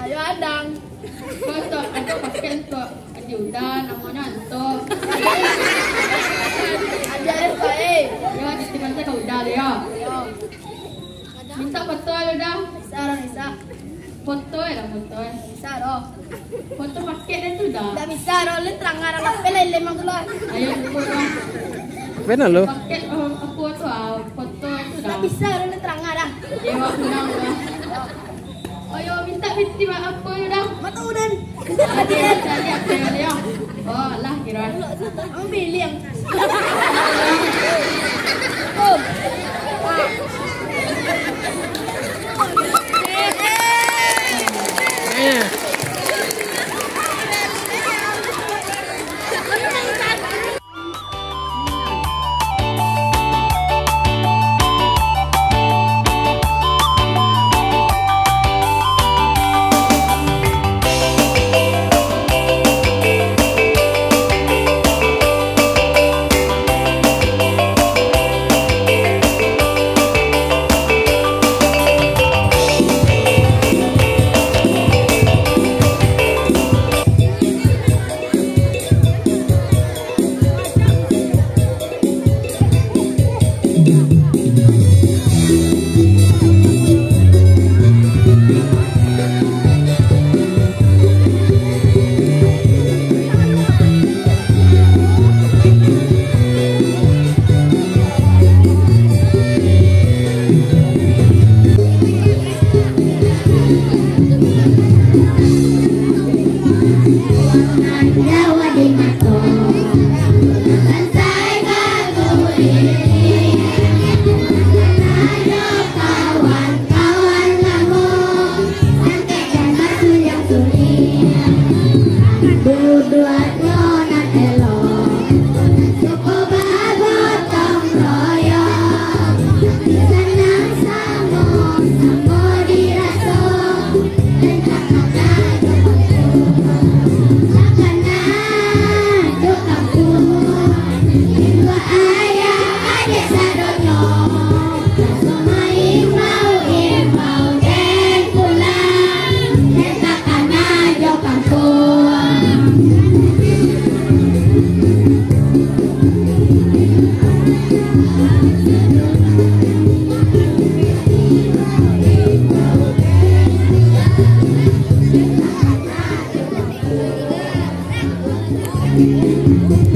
Ayo Adang. Kocok, aku pakai untuk ajudan, namanya untuk. Ajarin baik. Ya, titipan saya kau udah ya. Minta foto ya udah. Bisa orang bisa. Foto ya foto. Bisa roh. Foto pakai dan tu dah. Tak bisa roh, le terang arang pelai lemang dulu. Ayo foto. Benar lo. Pakai aku tu foto itu dah. Tak bisa roh, le terang arang. Ya, menang dah. Ayo minta binti maaf ko yun dah. Matudan. Adik, cari ya. Oh, lah kira. Ang bilang. Oh. Jawa di mato Bansai kakuri Ayo kawan-kawan kamu Sampai dan masuk yang sulit Dua nyonan elok Suku babotong royong Senang samo dirasa Dan kakak Thank you.